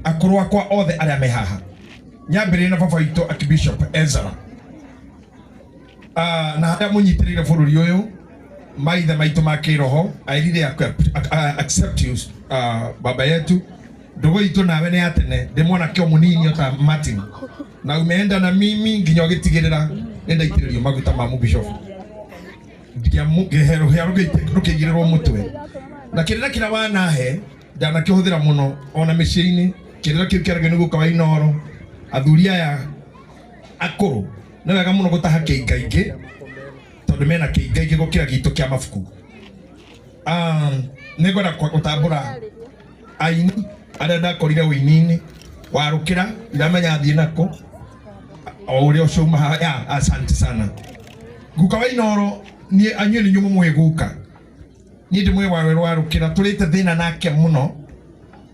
akorwa kwa othe aria mehaha nyambire na baba ito Archbishop Ezra na haria munyitirire bururi uyu maitha maitu makiroho airire accept you baba yetu ndogo ito nawe ne atene ndimwona kio munini ota Martin na umeenda na mimi nginya gitigirira nenda itiririo maguta ma Bishop ndia mugehero hero gikigiriro mutwe na kirira kira wanahe dana kihuthira muno ona miciini kirira kirikeraga niguo kawa inoro athuria ya akuru na wega muno gutaha keingaingi tondu mena keingaingi gukira gitu kia mafuku nigora kwa gutambura aini arenda korire winini warukira iramenya thii nako uri ucuma ya asante sana guka wa inoro ni anyu ni nyumu mweguka ni ndimwe wawe warukira turite thina nake muno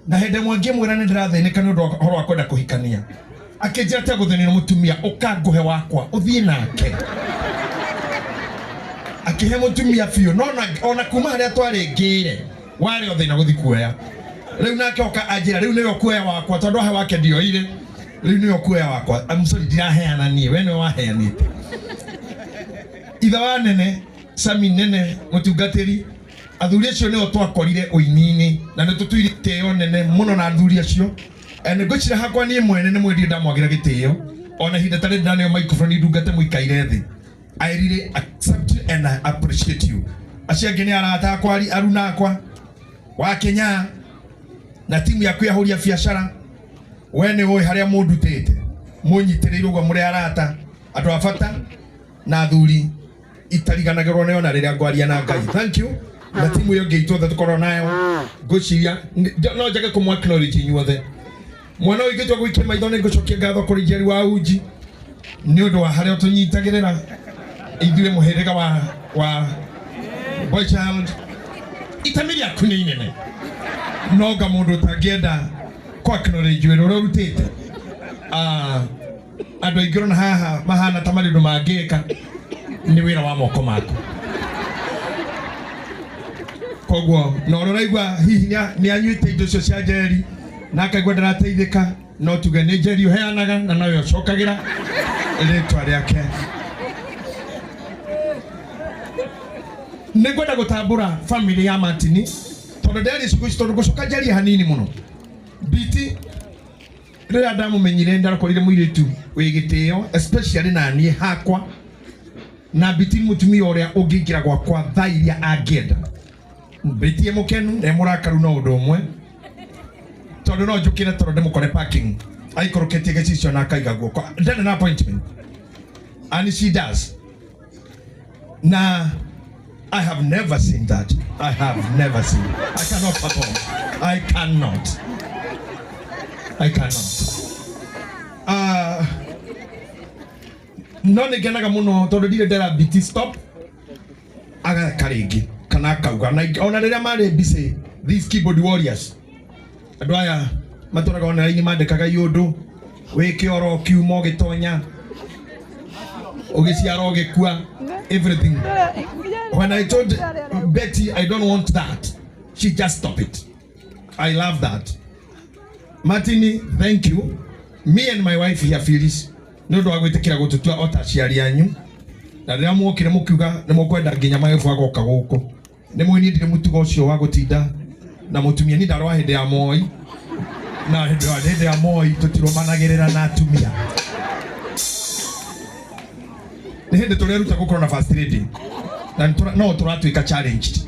na hende mwangie mwira ni ndirathinika ni undu horo akwenda kuhikania akinjira te guthinira mutumia ukanguhe wakwa uthie nake akihe mutumia fiu nona ona kuma haria twaringire wari othina guthi kuoya riu nake oka ajira riu niyo kuoya wakwa tondu he wake ndio ile riu niyo kuoya wakwa I'm sorry ndiraheana nie we niwe waheanite itha wa nene Sami nene mutungatiri athuri acio niyo twakorire uinini na nitutwirite nene muno na athuri acio ene gochira hakwa nie mwene ne mwendie ndamwagira gitio ona hinda tare ndane microphone ndungate muikaire thi I really accept and I appreciate you aciangeni arata akwari aruna akwa wa Kenya na timu yaku ya huria biashara wene oi haria mundutete munyitiriirwo gwa muri arata andu afata na athuri itariganagirwo nayo na riria ngwaria na Ngai thank you na timu yo ngeitwo that tukoro nayo gochiria no njage kumu acknowledge inyuothe mwana uyu gitwa gwikia maitho ni ngucokia ngatho kuri Njeri wa Uji ni undu wa haria tunyitagirira ithuĩ muhiriga wa boy child itamiria kuni nene noga mundu tangienda kwa acknowledge wĩra ũrĩa ũrutĩte andũ aingĩ ũrona haha mahana ta maũndũ mangĩka nĩ wĩra wa moko maku koguo no ũraigua hihi nĩ anyuĩte indo icio cia Njeri na akaigua ndarateithĩka no tuge nĩ Njeri ũheanaga na nawe ũcokagĩra rĩtwa rĩake nĩngwenda gũtambũra family ya Martin tondu ndari ciku tondu gucoka Njeri hanini muno biti rĩrĩa ndamumenyire ndarakorire mũirĩtu wĩ gĩtĩo especially na niĩ hakwa na biti mutumia ũrĩa ũngĩingĩra gwakwa thaa iria angĩenda biti mũkenu na mũrakaru na ũndũ ũmwe tondu no njũkĩre tondu ndĩmũkore parking aikũrũkĩtie gĩcicio na akaiga guoko ndena na appointment and she does na I have never seen that. I have never seen. I cannot perform. I cannot. No negenaga muno tondu ndire ndera biti stop aga karingi kana kauga na ona riria mari busy these keyboard warriors andu aya maturaga ona rini mandikaga yundu wiki oro kiumo gitonya ogiciara ogikua everything. When I told Betty I don't want that, she just stopped it. I love that. Martini, thank you. Me and my wife here Phyllis no do agwitikira gututua otaciari anyu na rira mwokire mukiuga ni mukwenda nginya mayefu agoka guku ni mwini ndire mutugo ucio wa gutinda na mutumia ni ndarwa hinde ya Moi na hinde ya Moi tutiromanagirira na atumia ni hinde tureruta gukorwo na first lady na no turatuika challenged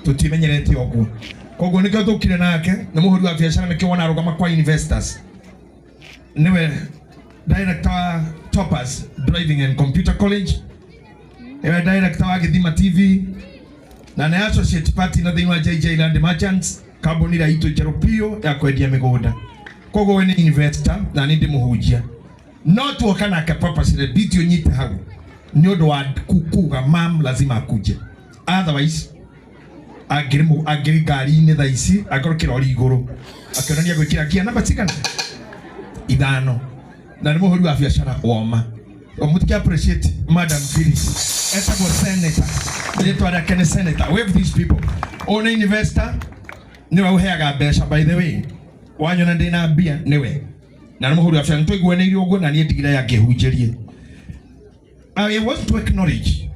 tutimenyerete ogu koguo nikio tukire nake ni muhuri wa biashara nikio wana rugama kwa investors niwe director Toppers Driving and Computer College niwe director wa Githima TV na na associate party na thĩinĩ wa JJ Land Merchants kambuni ya itu Jeropio ya kwendia migunda koguo we ni investor na ni ndimuhujia no tuoka nake purpose biti unyite hau ni undu wa kukuga mam lazima akuje otherwise agiri ngari-inĩ thaa ici akorokĩra ori igũrũ akĩonania gwĩkĩra kia namba cigana ithano na nĩ mũhũri wa biacara woma mũtikĩ appreciate Madam Phyllis etagwo senator rĩtwa rĩake nĩ senator with these people ona investor nĩwe ũheaga mbeca by the way wanyona ndina mbia niwe na muhuri afya ntwigwe ne iriogo na nie ndigira ya Akihujia. I want to acknowledge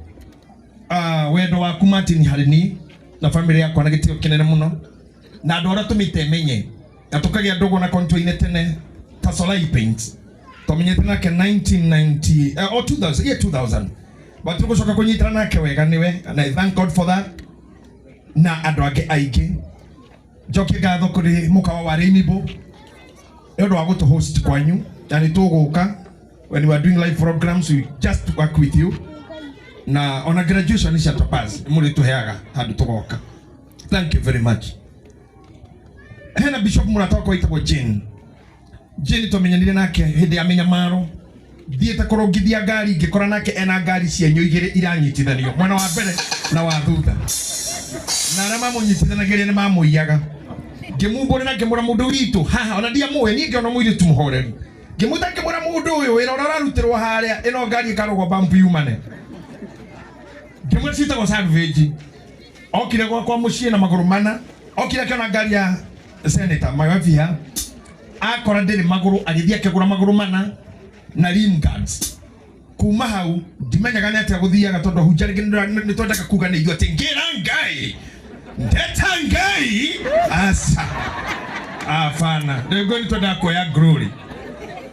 wendo waku Martin Harini na family yako na gitio kinene muno na ndora tumite menye na tukagia ndogo na kontoine tene Tasolai Paint tumenyete nake 1990 or 2000 year 2000 but tukocoka kunyitana nake wega niwe and I thank God for that na andu ake aige joke gatho kuri mukawa wa Rainbow ndo wa gutu host kwanyu yani tuguka when we are doing live programs we just work with you na on a graduation is to pass muri tuheaga hadu tugoka. Thank you very much. Hena Bishop muratoka kwa itabo Jane tumenyanire nake hindi ya menyamaro thiete kurongithia ngari ngikora nake ena ngari cia nyoigire iranyitithanio mwana wa mbere na wa thutha na arama munyitithanagiria ni mamuiyaga ngimumbore na ngimura mundu witu haha ona ndia muwe ni ngiona muiri tumuhoreri ngimuta ngimura mundu uyu wira urarutirwo haria ino ngari ikarogwa bump yumane ngimwicita go salvage okire kwa mucie na maguru mana okire kiona ngari ya senator Wamaitha akora ndiri maguru agithia kigura maguru mana na rim guards kuma hau ndimenyaga ni atia guthiaga tondu hunjarige ni twendaka kuga ni ithu ati ngira ngai ndeta ngai asa afana ndego ni twendaka kuoya glory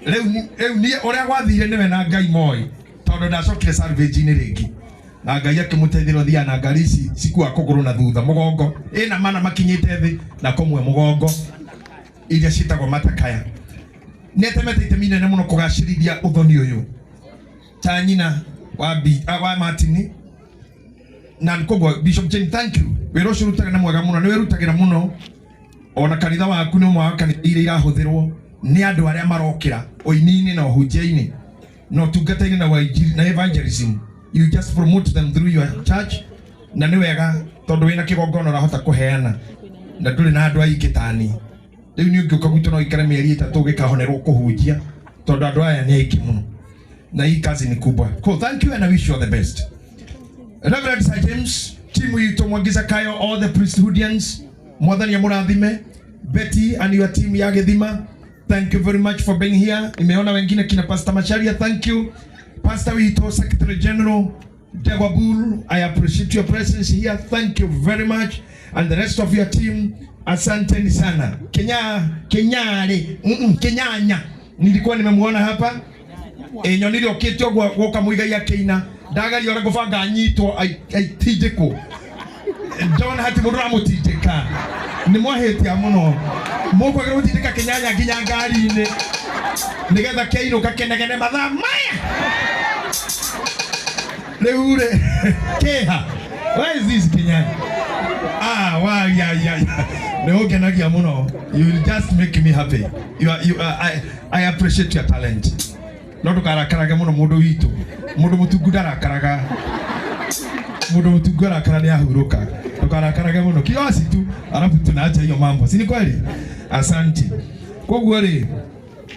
leu ni uria gwathire niwe na ngai moi tondu ndacokire salvage ni ringi na ngai akimuteithira thia na ngari ici cikua kuguru na thutha mugongo ina mana makinyite thi na komwe mugongo iria citagwo matakaya netemete itemine muno kugacirithia uthoni uyu ta nyina wa Martin na nkogwa Bishop Jane. Thank you wero shurutaga na mwega muno ni werutagira muno ona kanitha waku ni mwa kanitha ire irahuthirwo ni andu aria marokira oinini na ohunjia-ini no tungata-ini na wainjiri na evangelism. You just promote them through your church na ni wega tondu wina kigongona urahota kuheana na nduri na andu aikitani riu ni ungiuka gwitu no ikare mieri 3 gikahonerwo kuhunjia tondu andu aya ni aiki muno na hii kazi ni kubwa. Cool, thank you and I wish you all the best. Reverend Sir James, team yitu mwagiza kayo, all the priesthoodians, mwathani ya murathime, Betty and your team ya Githima, thank you very much for being here. Nimeona wengine kina Pastor Macharia, thank you. Pastor Wito, Secretary General, Dewabul, I appreciate your presence here, thank you very much. And the rest of your team, asanteni sana. Kenyanya, nilikuwa nimemuona hapa. Nyoniri okityo gwoka muiga ya keina ndagari ora gubanga nyitwo aitijeko John hati mudura mutijeka ni mwaheti amuno mukwa gero mutijeka kenyanya nginya ngari ine nigetha keino kakenegene mathaa maya leure keha why is this kenyanya wow yeah no genagia muno you will just make me happy. I appreciate your talent. No tukarakaraga muno mundu witu mundu mutungudara karaga mundu mutungudara karani ahuruka tukarakaraga muno kiasi tu alafu tunaacha hiyo mambo, si ni kweli? Asante. Koguo ri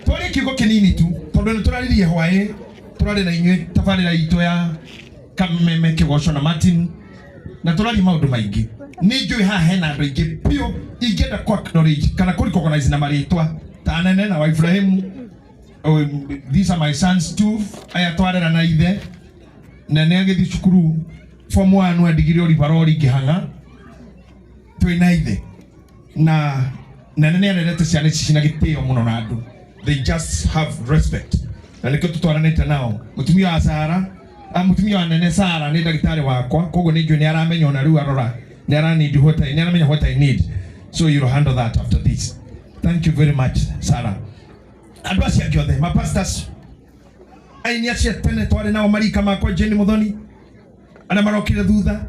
tuli kigo kinini tu tondu turaririe hwae turari na inywe tafari na ito ya kameme kigoco na Martin na turari maundu maingi ni njui ha hena andu ingi pio ingenda kwa acknowledge kana kuri recognize na maritwa ta nene na wa Ibrahim. These are my sons too. Ayatwarera na ithe na neagithi cukuru form 1 wa digiri ori barori gihanga twina ithe na nene arerete ciana cina gitio muno na andu. They just have respect na nikio tutwaranite nao. Mutumia wa Sara mutumia wa nene Sara ni dagitari wakwa koguo ni njui ni aramenya ona riu arora ni aranidi ni aramenya what I need, so you'll handle that after this. Thank you very much Sara. Adwasi akiothe ma pastors aini acia tene twari nao marika makwa Jane Muthoni ana marokire thutha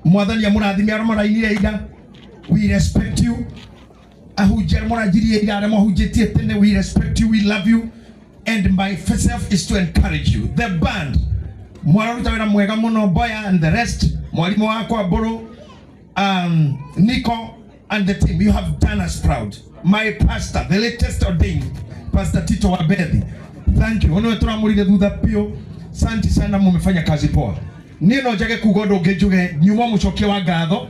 mwathani ya murathimi aroma rainire ida. We respect you. Ahujia murajirie ida arema hujetie tene. We respect you, we love you, and my self is to encourage you. The band mwararuta wera mwega muno Boya and the rest, mwalimu wako Aboro, Nico and the team, you have done us proud. My pastor, the latest ordained Pastor Tito Wabethi, thank you. Ono turamurire thutha pio. Santi sana, mumefanya kazi poa. Nino jage kugodo gejuge nyuma mucoke wa gatho.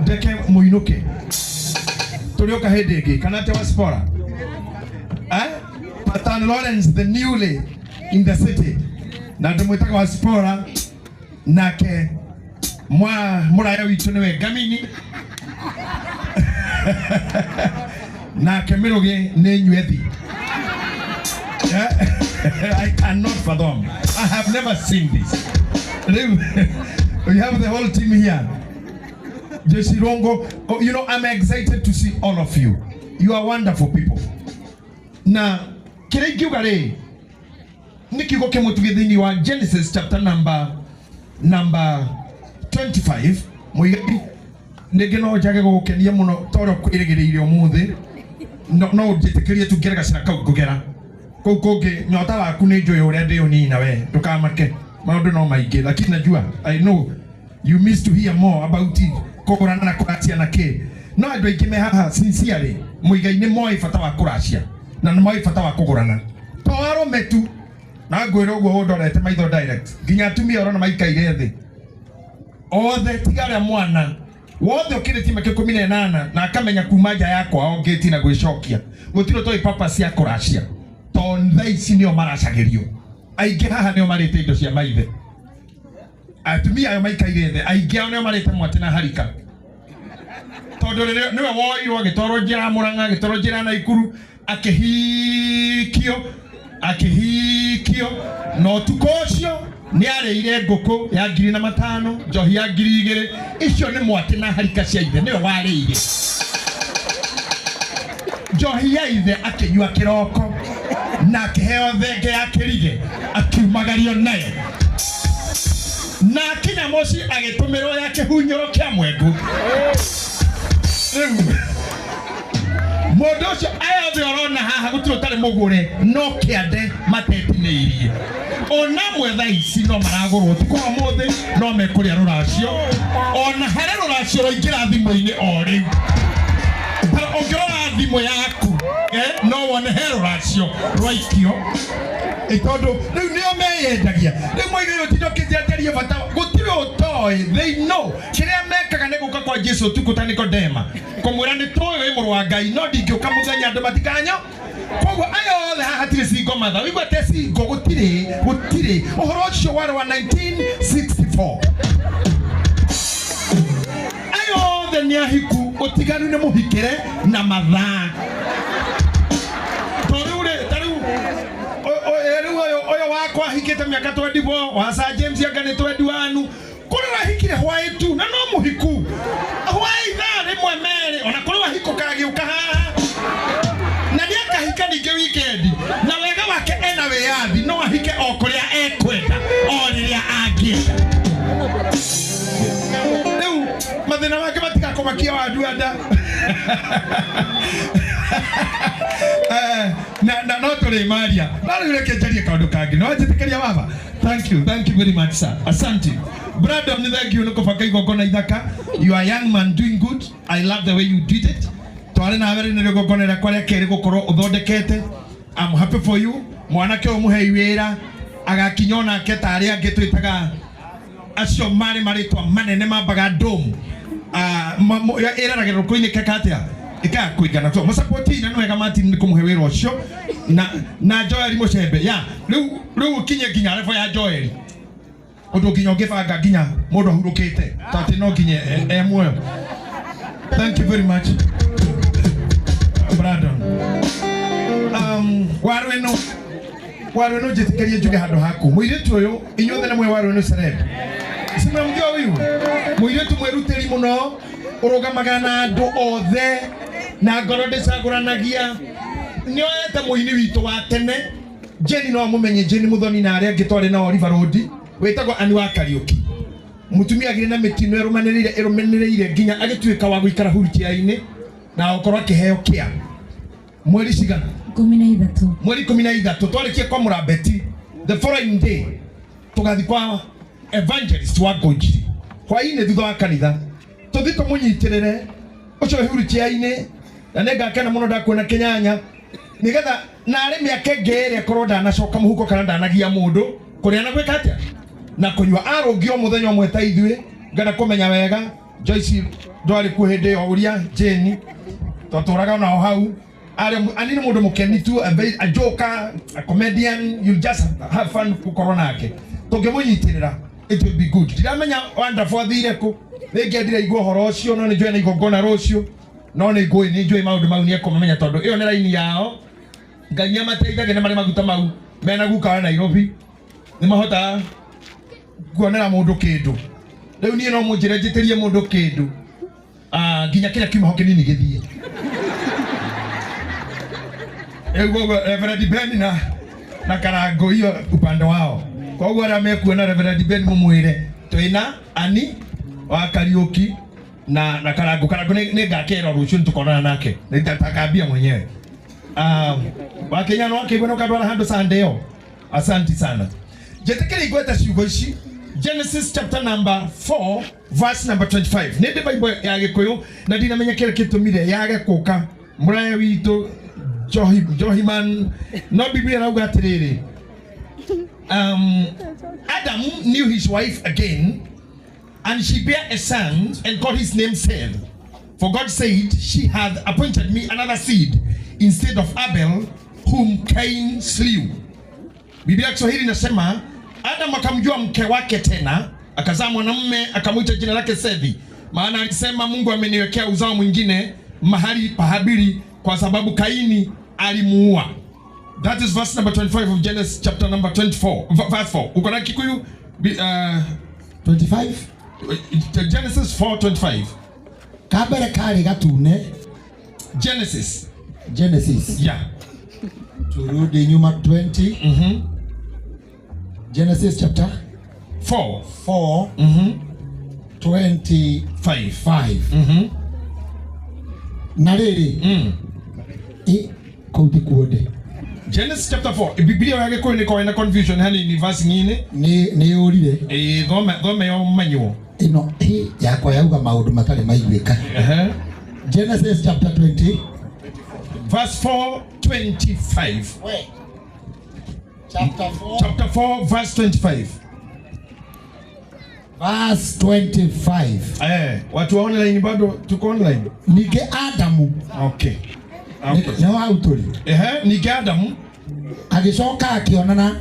Deke muinuke. tulioka hedege kanate wa spora Patan Lawrence the newly in the city na ndimwitaga wa spora nake muraya witu niwe gamini nake miruge ni nywethi. I cannot fathom. I have never seen this. We have the whole team here. Jesirongo, you know, I'm excited to see all of you. You are wonderful people. Now, kile kiugare nikigo kemutugithi wa Genesis chapter number 25 muigari nigeno jage gukenia muno toro kwirigiririre umuthi no njitikirie tungeraga ciraka ngugera kuge nyota waku ni njoyo uria ndi uni na we tukamake maundu no maingi lakini najua I know you miss to hear more about it kugurana na kuracia na ke no andu aingi me haha sincerely muigai-ini moi fata wa kuracia na moi fata wa kugurana twaro metu na ngwira uguo ndorete maitho direct nginya atumia orona maikaire thi othe tigara mwana wothe ukiritie make 18 na akamenya kuma nja yakwa ongeti na gwicokia gutiro toi papa cia kuracia tonda ici nio maracagirio aingi haha nio marite indo cia maithe atumia ayo maikaire thi aingi ao nio marite mwati na harika tondu niwe woirwo agitwarwo njira Murang'a agitwarwo njira Naikuru akihikio no tukocio ni areire nguku ya 5,000 njohi ya 2,000 icio ni mwati na harika cia ithe niwe wareire njohi ya ithe akinyua kiroko na akiheo thenge ya kirige akiumagario nayo na kinya moci agitumirwo ya kihunyoro kia mwengu mundu ucio ayothe orona haha gutiro tari mugure no kiande matetiniirie ona mwetha ici no maragurwo tiko muthi no mekuria Ruracio ona hare Ruracio roingira thimu-ini o riu para ongirora thimu yaku no wone he Ruracio roikio itondo riu nio meyendagia riu moigayo tindokijajaria bata gutiro utoi they know kiria mekaga ne guka kwa Jesu tukuta Nikodema kumwira ni toyo wi muru wa Ngai no ndingiuka muthenya andu matikanyo koguo ayo othe haha tiri singo matha wigua te singo gutire uhoro ucio wari wa 1964 ayo othe ni ahiku utiganu ni muhikire na matha oyo wakwa hikite miaka 24 wasa James yagane 21 kurira hikire hwai tu na no muhiku hwai thari mwe mere ona kurira hiko kagiuka haha na ndiaka hika ninge weekend na wega wake ena weyathi no ahike o kuria ekwenda o riria angienda riu mathina wake matika kumakia wandu anda na no tuli maria na reke jarie kaundu kangi no njitikeria baba thank you very much sir asante brother ni thank you no kufaka igogona ithaka you are young man doing good I love the way you did it tware na were ni igogona kwaria keri gukorwo uthondekete I'm happy for you mwanake umuhei wira agakinyona ke tari ange twitaga acio maritwa manene mambaga dome eraragirwo kuini kekatia ika kuigana to musapoti na nwega Martin ni kumuhe wira ucio na Joel Mucembe ya riu kinye ginya revo ya Joel odo ginya ngefanga ginya mundu hurukite tati no ginye emwe thank you very much brother warweno jitikerie njuge handu haku muiretu uyu inyuothe na mwe warweno celeb simamjua wiu muiretu mweruteri muno urugamaga na andu othe na ngoro ndicaguranagia nioete muini witu wa tene Jenny no mumenye Jenny Muthoni na aria ngitware na Oliver Road wetagwo ani wa Kariuki mutumia agire na mitino erumeneriire nginya agituika wa guikara hurutiaini na okorwa kiheo kia mweri cigana 13 mweri 13 twarikie kwa Murabeti the following day tugathi kwa evangelist wa Goji kwa ine thutha wa kanitha tuthito munyitirire ucio hurutiaini na nega kana muno ndakuona kinyanya nigetha na arimi ake ngere korwo ndanacoka muhuko kana ndanagia mundu kuria na gwika atia na kunywa arungio muthenya umwe ta ithue ngana kumenya wega Joyce ndwari kuhinde uria Jeni Totoraga na hau. Anini mundu mukeni tu a joker, a comedian, you just have fun kukorona ake. Togemunyitirira, it will be good. Ndiramenya wonderful thireko. Nĩngĩendire igua horo ũcio no nĩnjũĩ na igongona rũciũ no nĩnjũĩ maũndũ mau nĩekũmamenya tondũ ĩyo nĩ raini yao. Ngai amateithagia nĩ marĩ maguta mau mena guka wa Nairobi nĩmahotaga kuonera mũndũ kĩndũ. Rĩu niĩ no mũnjĩre njĩtĩrie mũndũ kĩndũ nginya kĩrĩa kiuma ho kĩnini gĩthiĩ. Reverend Ben na Karango hiyo upande wao. Kwa hiyo arĩa mekuona Reverend Ben mumwĩre twĩna ani wa Kariuki na Karango nĩ ngakera rũciũ tukonana nake nitakambia mwenyewe. Wakenya no akĩigua no kadwara handũ Sunday yo. Asante sana. Jetekele igweta ciugo ici Genesis chapter number 4 verse number 25. Nĩ Bible ya Gĩkũyũ na ndinamenya kĩrĩa gĩtũmire yage kũka mũrae witũ Johiman no Biblia rauga atĩrĩrĩ. Adam knew his wife again, and she bare a son and called his name Seth. For God said, she hath appointed me another seed instead of Abel, whom Cain slew. Biblia Kiswahili inasema Adam akamjua mke wake tena, akazaa mwanamume akamwita jina lake Sethi, maana alisema Mungu ameniwekea uzao mwingine mahali pa Habili kwa sababu Kaini alimuua. That is verse number 25 of Genesis chapter number 24 verse 4. Uko na Kikuyu 25 Genesis 4:25. Kabere kari gatune Genesis. Yeah. Turudi nyuma 20. Genesis chapter 4 25. Na rĩrĩ kouti kuode Genesis chapter 4. Biblia yake kwa niko ina confusion hani ni verse nyingine ni urire thome yo manyo ino yakwa yauga maundu matari maiguika. Genesis chapter 20 verse 4:25. Chapter 4 verse 25. Verse 25. Watu online bado tuko online. Nige Adamu. Okay. Na autori. Nige Adamu agicoka akionana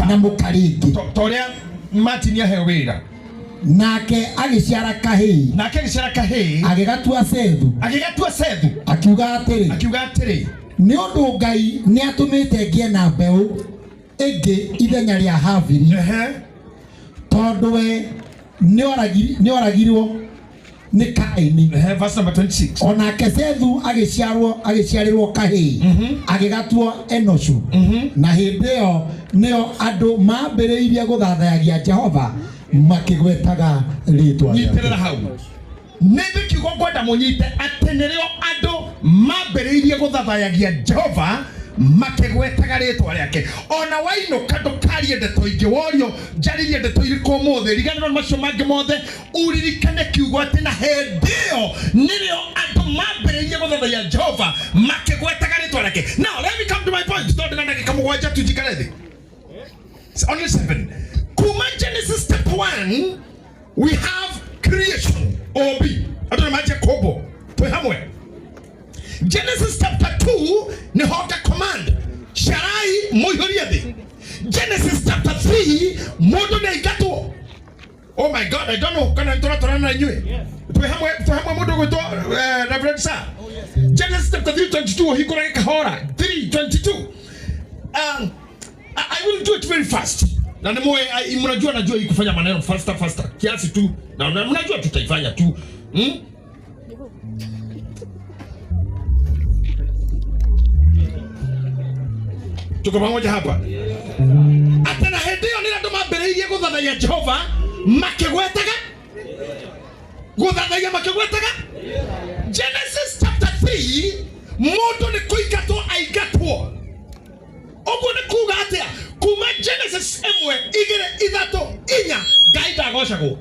na mukariki. Toria Martin ya hewira. Nake agiciara kahii. Agigatua Sethu. Akiuga atiri. Ni undu Ngai ni atumite ngie na mbeu enge ithenya ria Havili. Tondu we ni oragirwo ni Kaini. Verse number 26. Onake Sethu agiciarirwo kahii. Agigatuo Enoshu. Na hindi yo nio andu mambiriirie guthathayagia Jehova makigwetaga ritwa rĩake. Nyiterera hau. Nende kiugo kwenda munyite atenereo andu mambiriirie guthathayagia Jehova makigwetaga ritwa rĩake. Ona waino kando karie ndeto ingi worio njaririe ndeto iriko mothe riganiro macio mangi mothe uririkane kiugo ati na hendio nirio andu mambiriirie guthathayagia Jehova makigwetaga ritwa rĩake. Now let me come to my point. Tondu na ndagika mugwanja tujikare thi. It's only 7. Kuma Genesis chapter 1 we have creation or be. I don't imagine kobo to hamwe. Genesis chapter 2 ni hoka command sharai moyoriade. Genesis chapter 3 modo na igato. Oh my God, I don't know kana ntora na nywe. To hamwe modo goto Reverend sir. Genesis chapter 3:22 hikora kahora 3:22. I will do it very fast. Na mnajua najua hii kufanya maneno faster kiasi tu na mnajua tutaifanya tu. Tuko pamoja hapa. Atena hendio ni ndo mambiriirie guthathaia Jehova makigwetaga Genesis chapter 3 mundu ni kuingatwo aingatwo. Ogo ni kuga atia kuma Genesis 1:2-3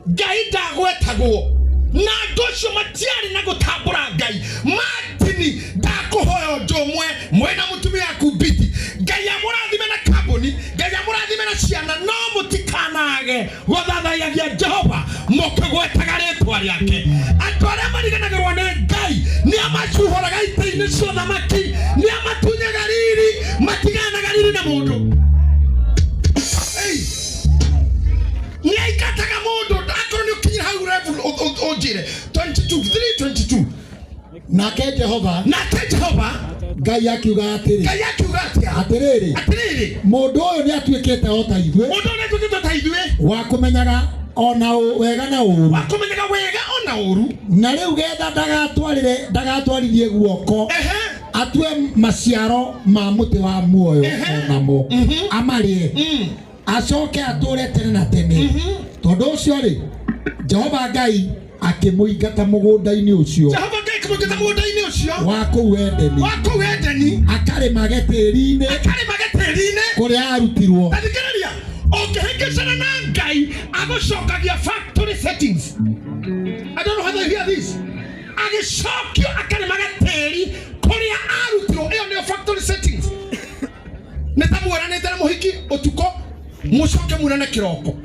Ngai ndagwetagwo na ndocio matiari na gutambura Ngai matini ndakuhoya njomwe mwena mutumia yaku Biti Ngai amurathime na kaboni Ngai amurathime na ciana no mutikanage guthathayagia Jehova mukigwetaga ritwa riake. Andu aria Ngai ni amachuhoraga ite-ini cia thamaki ni amatunyaga riri matiganaga riri na mundu ni aikataga mundu akorwo ni ukinyira hau level ojire 22 nake Jehova Ngai akiuga atiriri mundu uyu ni atuikite o ta ithuĩ wa kumenyaga ona wega na uru na riu getha ndagatwarithie guoko atue maciaro ma muti wa muoyo onamo amarie acoke ature tene na tene tondu ucio ri Jehova Ngai akimuingata mugunda-ini ucio wa kuu Edeni akarima getĩri-inĩ kuria arutirwo ukihingicana na Ngai agucokagia factory settings. I don't know how they hear this. Agicokio akarima getĩri kuria arutirwo iyo nĩ factory settings. Nitamuoranĩte na muhiki utuko mucoke murane kiroko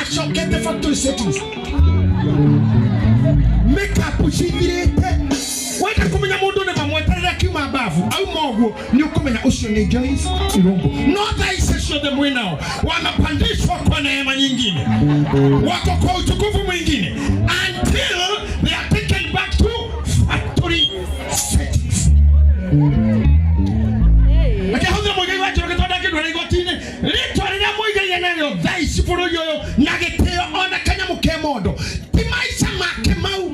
acokete factory settings. Make up ushithirite wenda kumenya mundu ne bamweterera kiuma bavu au moguo ni ukumenya ucio ni Joyce Irungu no thaise ciothe mwinao wanapandishwa kwa neema nyingine wako kwa utukufu mwingine until they are taken back to factory settings. Akihudhira muigai wacho roketonda kindu ari gotine ritwa riria muigai nayo thaisi bururi uyu na gitio ona kanyamu ke mondo ti maisha make mau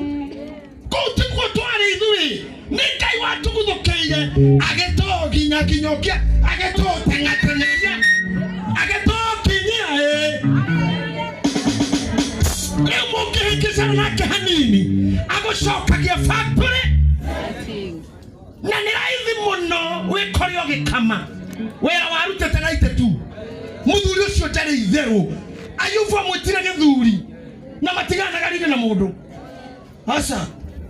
kuti kutwara ithui ni Ngai watu guthukiire ageto ginya kinyokia ageto tengatenyagia ageto kinya leo mukihikisana nake hanini agucokagia factory na ni raithi muno wikorio gikama wera warutete na itetu muthuri ucio ndari itheru ayuva mwitire githuri na matiganaga riri na mundu asa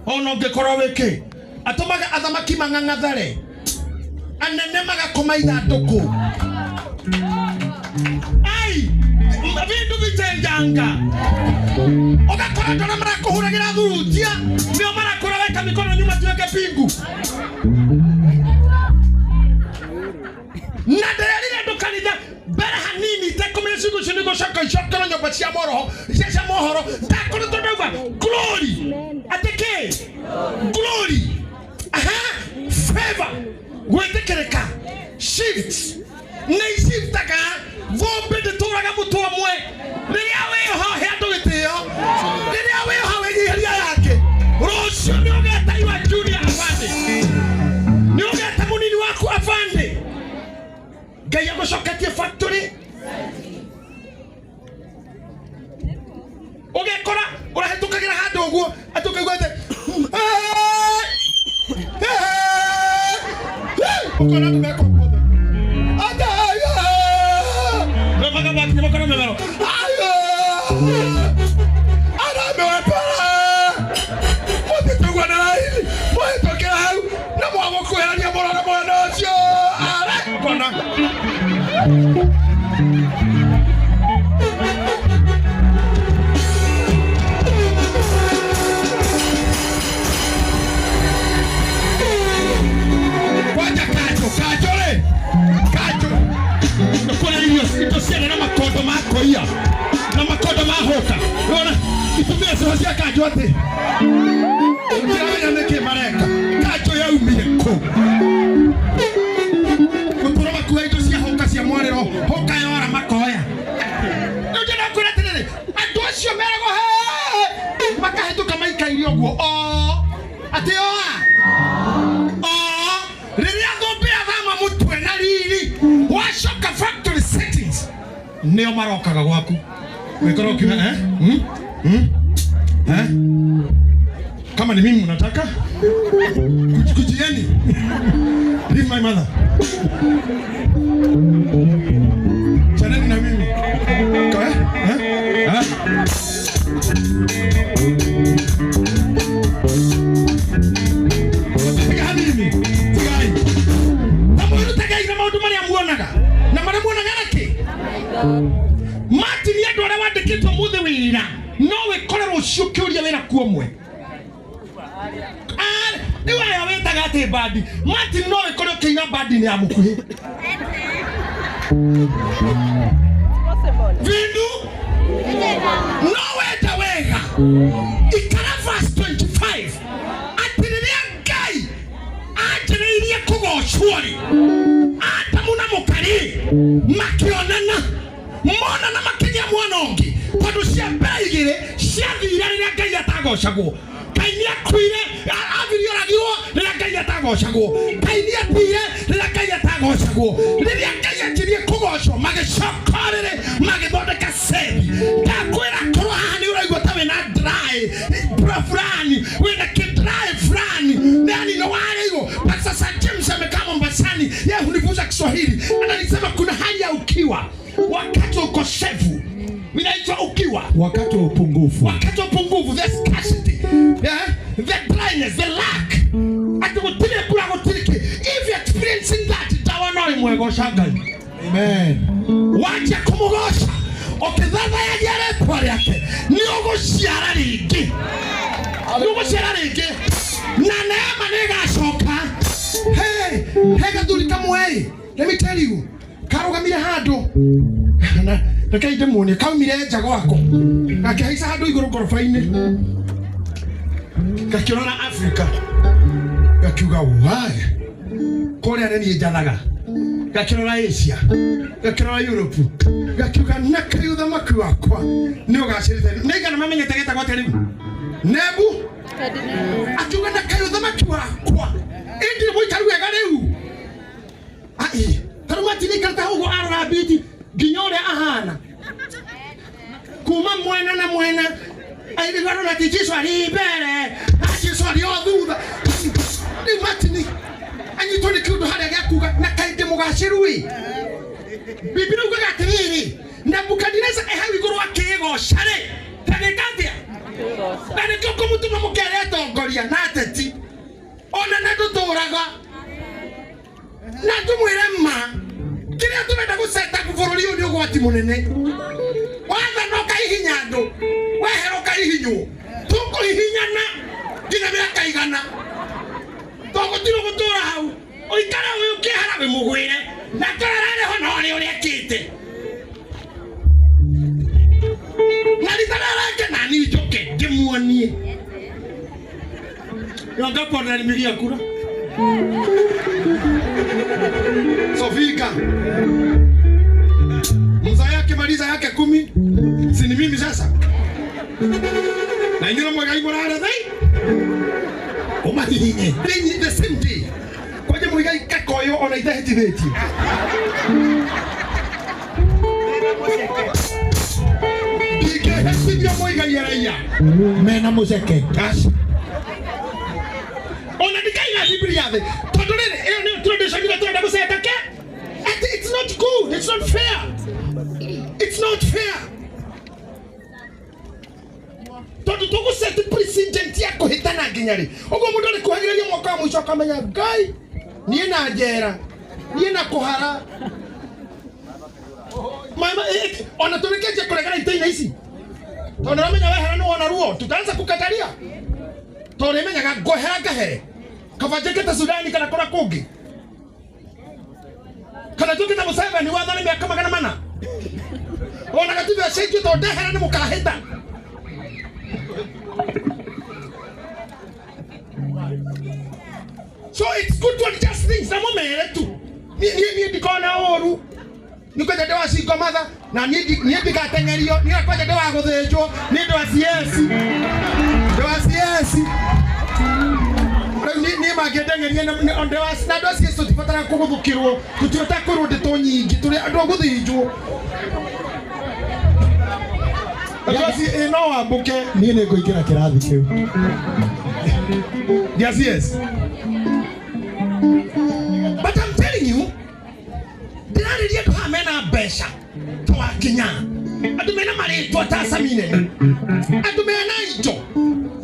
ono ngekora weke atumaga athamaki mang'ang'athare anene magakoma ithanduku ai vindu vitenjanga ugakora ndona marakuhuragira thurutia nio marakora weka mikono nyuma tuweke pingu na ndererire ndukanitha mbere hanini tekumenya cigo cio nigo coka nyumba cia mohoro ndakora ndauga glory ateke glory favor gwetekereka shift nei shiftaga vombe ndituraga mutu amwe riria wiho hendu gitio riria wiho wegiria yake rucio ni ugeta iwa junior afande ni ugeta munini waku afande Ngai agucoketie factory ugekora urahitukagira handu uguo atukaigua ate ukona ndumeko kothe ataya romaga baki nyamakora memero ayo ara mewepara mutitugwa na hili mwetokera hau na mwago kweheria mwana ucio ara ukona na makondo makoia na makondo mahoka unaona itumia sasa kajo ate ndiranya neke mareka kajo ya umie ko kuturoma kuaido cia hoka cia mwarero hoka yora makoya ndio na kura tenere andu acio merago he makahetuka maikairi oguo ate riria ngombe athama mutwe na riri washoka factory settings neo marokaga gwaku wikoro kiwa kama ni mimi unataka kujieni leave my mother chaneni na mimi kwa Martin yadu ara wandikitwo muthe wira no wikora rucio kiuria wira kuomwe ate badi Martin no we kono kenya badi ni amukuhe Vindu no weta wega ikara verse 25 atiria gai atiriria kugoshwari atamuna mukari makionana mona na makinya mwanongi tondu cia mbeigire cia thira riria gai atagocagwo kaini akwire athirioragirwo riria gai atagocagwo kaini atire riria gai atagocagwo riria gai akirie kugocwo magicokorere magithondeka sethi ndakwira korwo haha ni uraigua ta wina dry fulani wina kidry fulani nani no wareigwo but sasa James amekaa Mombasani yeye hunifunza Kiswahili anasema kuna hali ya ukiwa wakati wa ukosefu inaitwa ukiwa wakati wa upungufu the scarcity the dryness the lack atugutire kula gutiriki if you experiencing that tawanoi mwego shagali amen wacha kumugosha okithava yagere twari yake ni uguciara ringi na neema nigacoka hey gathuri kamwe let me tell you karugamire handu na rekaide muone kaumire nja gwako akihaica handu iguru gorofa-ini gakirora Africa gakiuga why kore areni njathaga gakirora Asia gakirora Europe gakiuga nakayutha maku wakwa ni ugacirite nigana mamenyete geta gwate riu nebu akiuga nakayutha maku wakwa indi muikaru wega riu ai tarumati nikarta hugo arora biti ginyore ahana kuma mwena na mwena ai bigaro na tijiso ali bere ajiso ali othutha ni matini anyi toni kiundo haria gakuga na kainde mugacirui bibiri ugaga atiriri Nebukadneza ehawi iguru akigocare tanikathia na nikio kumutuma mukere atongoria na ateti ona nduturaga na tumwire ma kiria turenda guseta bũrũri ũyũ nĩ ũgwati mũnene watha no kaihinya andũ wehero kaihinywo tũkũhihinyana nginya mĩaka igana tũgũtirwo gũtũra hau ũikara ũyũ kĩhara wĩ mũgwĩre na tũrarĩho no nĩ ũrĩa kĩte na ritararake na niĩ njoke ngĩmuonie yongapona nimigia kura Sofika mzaa yake maliza yake 10 si ni mimi sasa na ingine mwaga ibora dai omatihinye the same day kwaje mwaga ikakoyo ona itahitibeti ike hesibio mwaga yeraya mena museke kasi ona dikaina Biblia yake todorere eo ni tradition ile twenda kuseta ke it's not good, it's not fair, it's not fair todo tukuseta president yako hitana nginyari ugo mundu ari kuhagireria mwaka wa mwisho akamenya ngai nie na njera nie na kuhara mama ona turekeje kuregana itaina ici tondu ramenya wehera no ona ruo tutaanza kukataria tondu menyaga ngohera ngahere kavajeketa Sudani kana kora kungi kana tukita Museveni wathani miaka magana mana ona gatuve cenjio tondu ndehera ni mukahita so it's good to adjust things na momere tu ni ndikona oru nikoje dewa singo matha na ni ndikatengerio ni akoje dewa guthinjwo ni dewa CS ni magedengerie na ondewa na dosi yesu tipatara kuguthukirwo tutirota kurwo ndeto nyingi turi andu guthinjwo dosi ino ambuke ni ngoikira kirathi kiu yes but I'm telling you ndiraria tu hamena besha twa kinya adumena mari to tasamine adumena ijo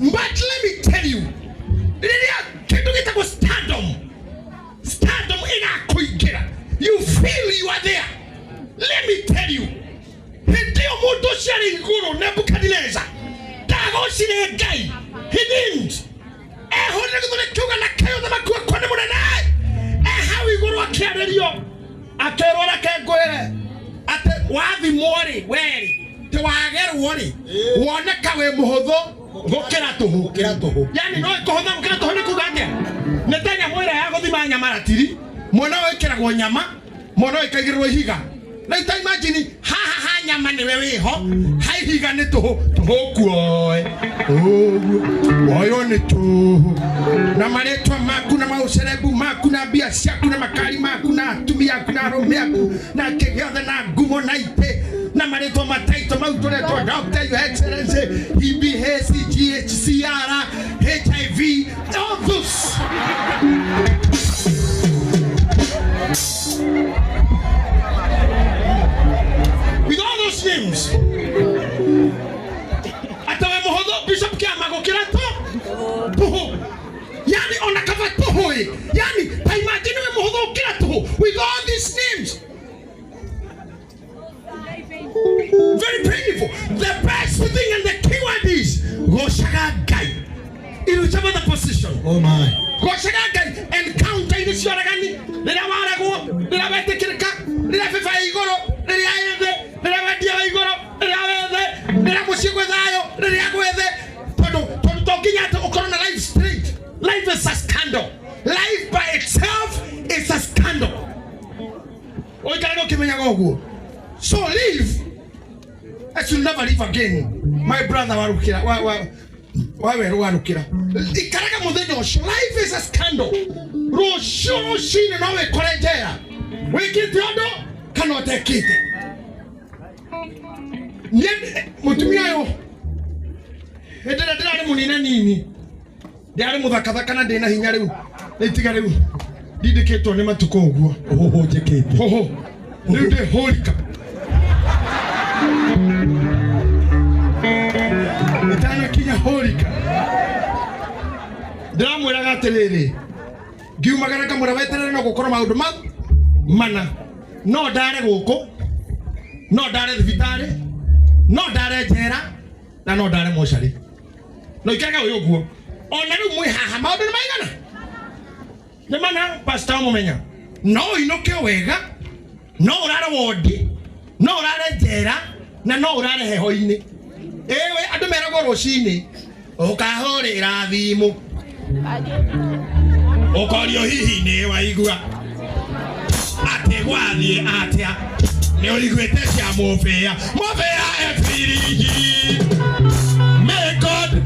but let me tell you kitu kitako stardom ina kuingira you feel you are there let me tell you ndio mundo shari nguru Nebukadneza dago shire gai he didn't hone ngure kuga na kayo na makwa akĩarĩrio akĩrora kengwĩre atĩ wathimwo-rĩ weri ti wagerwo-rĩ woneka wĩ mũhũthũ gũkĩra tũhũ yani no ĩkũhũtha gũkĩra tũhũ nĩ kuga atĩa nĩ ta nyamũ ĩrĩa ya gũthima nyamaratiri mwana wĩkĩragwo nyama mwana ĩkaigĩrĩrwo ihiga na ita imagine haha ha nyama nĩwe wĩho ha ihiga nĩ tũhũ kuoe woyo nĩ tũhũ na marĩtwa maku na maũcerebu maku na mbia ciaku na makari maku na atumia aku na arũme aku na kĩgĩothe na ngumo na itĩ na marĩtwa mataito mau tũretwo Dr. Your Excellency EBH GHCR HIV all those with all those names atawe muhodho Bishop Kiama gukira tuhu yani ona kava tuhu yani imagine we muhodho gukira tuhu with all these names. Very painful. The best thing and the keyword is Goshaga guy. In whichever the position. Oh my. Goshaga guy encounter in the Shoragani. Let a warago, let a better kirka, let a fifa igoro, let a ende, let a dia igoro, let a ende, let a musiguayo, let a guede. Talking at the Okorona life straight. Life is a scandal. Life by itself is a scandal. Oh, can't go Kimenyago. So live. I should never live again. My brother warukira. Why warukira? Ikaraga modeno. Life is a scandal. Rosho shine na we korejea. We kitondo cannot take it. Nye mutumia yo. Edera munina nini? Ndiari muthakathaka na ndina hinya riu. Nitiga riu. Didiketo ne matuko uguo. Hoho jekete. Hoho. Riu de holika. Itana kinya holika. Ndamwiraga atiriri. Ngiumagara kamura weterere no gukora maundu mana. No ndare guku. No ndare thibitari. No ndare njera. Na no ndare mochari. No ikaga uyu guo. Ona riu mwi haha maundu ni maigana. Ni mana pastor mumenya. No inoke wega. No urare wodi. No urare njera. Na no urare heho-ini. Ewe andu merago rucini ukahurira thimu ukorio hihi ni waigua ati gwathie atia ni uriguite cia mufia efirigi may God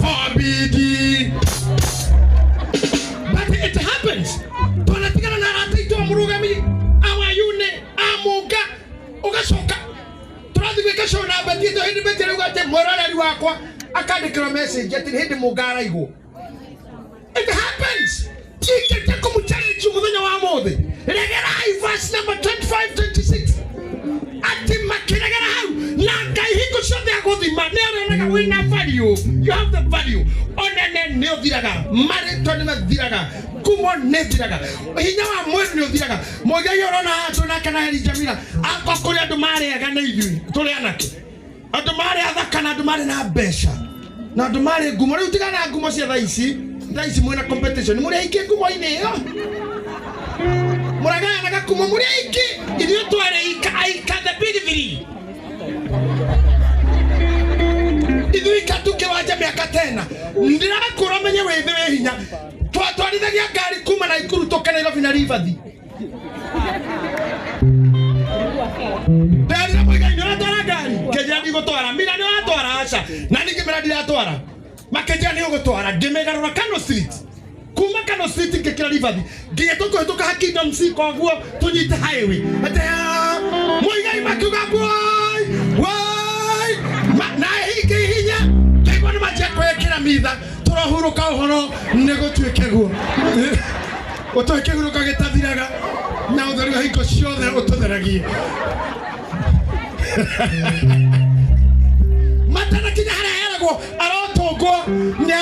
forbid but it happens tunatigana na rataito murugami awayune amuga ugacoka Kesho na batito hindi betere ugate morali wakwa akandikira message ati hindi mugara igo. It happens. Chike ko challenge muthenya wa mothe. Regera verse number 25-26. Ati makiregera hau na ngai hingo ciothe aguthima ne aranaga wina value. You have the value. Onene ne uthiraga marito ne mathiraga kumo ne thiraga hinya wa mwezi ne uthiraga moja yorona atu na kana heri jamila akokuri andu mari aga na ithui tuli anake andu mari athaka na andu mari na besha na andu mari ngumo riu tigana na ngumo cia thaici mwina competition muri aiki ngumo ini yo muragana na gakumo muri aiki ithuĩ tware aika the big three ithuĩ katuke wanja miaka tena ndirakũra menye wĩthĩ wĩ hinya twatwarithagia ngari kuma na Ikuru toka Nairobi na Rivathi ndari mwiga nĩ watwara ngari kejia ndigũtwara mina nĩ watwara aca na ningĩ mena ndiratwara makejia nĩ ũgũtwara ngĩmĩgarũra Kano Street kuma Kano Street ngĩkĩra Rivathi nginya tũkũhĩtũka ha Kingdom C koguo tũnyite highway ate mwiga makiuga wai na hiki hinya kegwa nĩ manjia kwĩkĩra mitha tũrahuruka ũhoro nĩ gũtuĩke guo ũtũĩkĩguruka gĩtathiraga na ũtheri wa hingo ciothe ũtũtheragie matana kinya harĩa heragwo arotũngwo nĩ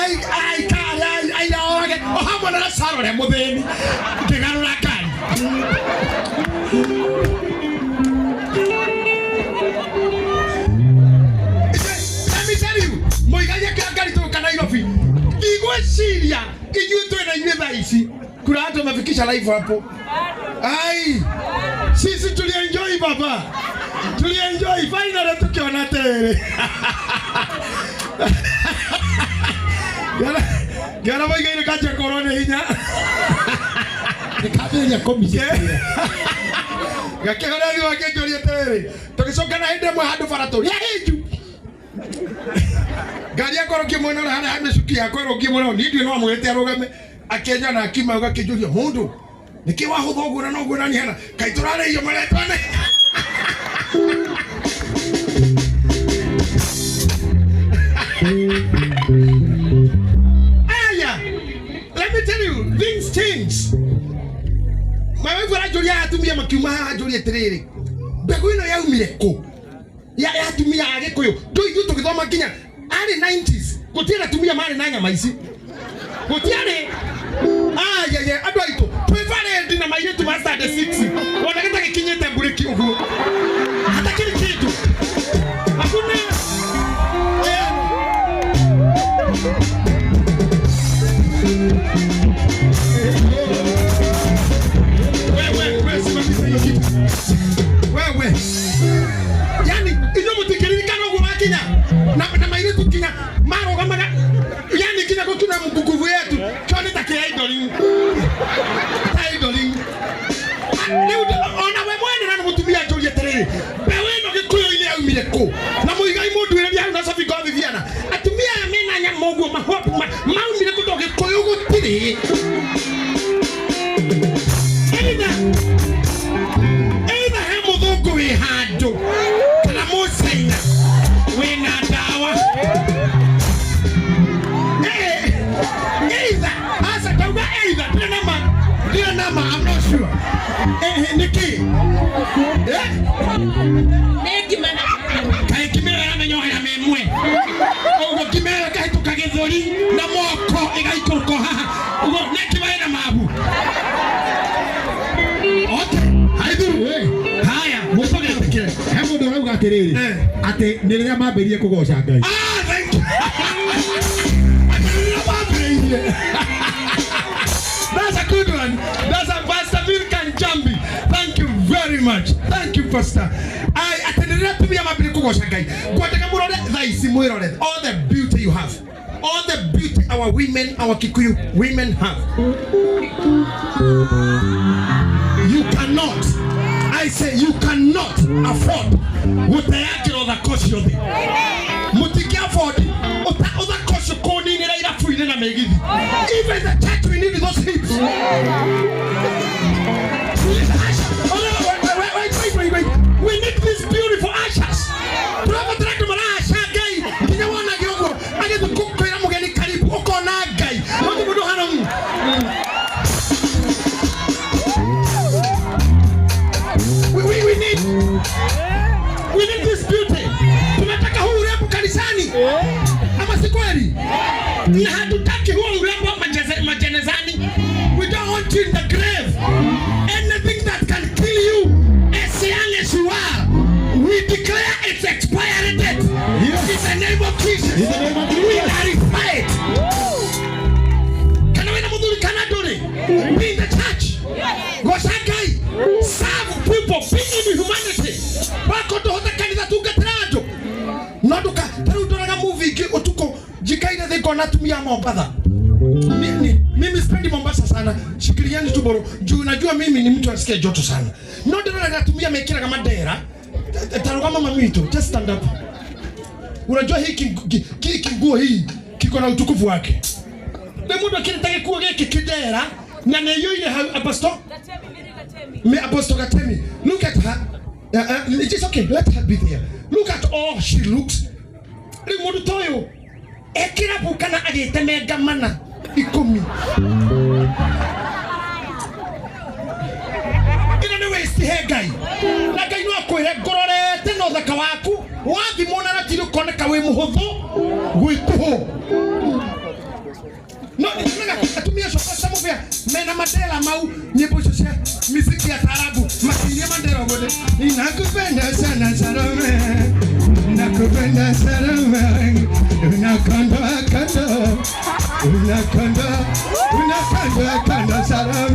aira orage o hamwe na Lazaro ũrĩa mũthĩni ngĩgarũra ngari muigaje kia ngari tũka Nairobi igwĩciria inyuĩ twĩna inyuĩ thaa ici Kuna watu wamefikisha live hapo. Ai. Sisi tulienjoy baba. Tulienjoy finally tukiona tele. Gara boy gaire kacha corona hinya. Kabe ya komisi. Gake hora diwa ke jorie tele. Tukisoka na hinde mwa handu baratori. Yeju. Gari yako kimwona na hana amesukia yako kimwona ni ndio no mwete arogame akenya na akima ugakijuria mundu nikiwa huthogura no gura ni hana kaiturare iyo maretwane. Aya, let me tell you, things change. Mawe gura juria atumia makiuma juria tiriri bego ino yaumire ko ya atumia agikuyu ndu tukithoma kinya ari 90s gutiara tumia mari na nyama ici gutiare ya andu aitu twivare ndina maire tu master de 6 wana gita gikinyete bureki uguo hata kile kitu hakuna wewe simamisha hiyo kitu wewe yani ino mutikirika no gumakinya na maire tukinya maro kama yani kinya ko tuna mkukuvu yetu chone takia idoling leo ona we mwana na mutumia jolie terere bewe no gikuyo ile aumire ko na muigai mundu ile ya na safi go viviana atumia amena nya mogo mahopu maumire ko doge koyo gutiri Either hemo dogo we hado kana musaina we na dawa either asa kauga either dia nama I'm not sure niki neki mana kai kimera amenyoa ya memwe ogo kimera kai tukagethori na moko igaikoko haha ogo neki baina mabu haya mutoke tikire hemo ndo rauga atiriri ati niriria mambirie kugoca Ngai. Thank you. That's a good one. That's a Pastor Vilkan Jambi. Thank you very much. Thank you Pastor. I atendera tumia mabiri kugoca Ngai. Kwataka murore thaisi mwirore all the beauty you have. All the beauty our women, our Kikuyu women have. You cannot, I say you cannot afford what the yake or the cost you the. Mutiki afford other cost you call in ila fuine na megithi. Even the church we need those hips. Wait. We need these beautiful ashes. Bravo track to mara asha gai. Kinya wana gyogo. Age to cook kwa mugeni karibu oko na gai. Watu mudo hanamu. We need this beauty. Tunataka huu urembo kanisani. Ama si kweli? Na hatutaki huu urembo majenezani. We don't want you in the grave. Anything that can kill you as young as you are, we declare its expiry date. In the name of Jesus. We clarify it. Can we not Canadore? Be in the church. Gosakai. Serve people. Be in humanity. Wako tohota kanisa tungetrado. Naduka. Taru tonaga movie ki otuko jikaina theko natumia Mombasa. Mimi spendi Mombasa sana. Shikiliani tu boro. Juu najua mimi ni mtu asikia joto sana. Ndio natumia mekira kama dera. Taru kama mamito. Just stand up. Unajua hii kinguo hii kiko na utukufu wake. Ndio kinataka kuwa kidera na neyo ile apostle. Me apostle Gatemi. Look at her. It is okay. Let her be there. Look at all she looks. Remodu toyo. Ekira bukana agiteme gamana ikomi. Ina ne waste hair guy. Na guy no akwire gororete no thaka waku. Wathi mona na tiro koneka we muhotho gwikuho. No, atumia some of ya mena madela mau nyimbo cia muziki ya taarabu makiria mandela ngode ninakupenda sana Salome nakupenda Salome unakonda kando Salome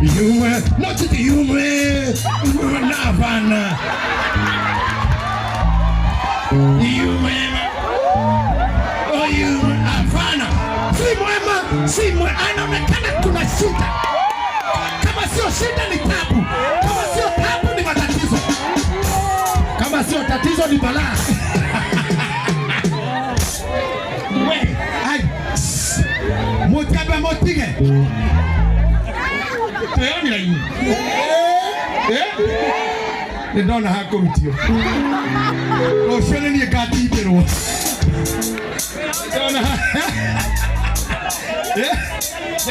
Yumwe, not the yumwe. Na bana. Yumwe. Oh yumwe, afana. Si mwema, anaonekana kuna shida. Kama sio shida ni tabu. Kama sio tabu ni matatizo. Kama sio tatizo ni balaa. We, ai. Mutaba motige. Tayari na yini. Ndona hako mtio. Oshene ni gatibero. Ndona.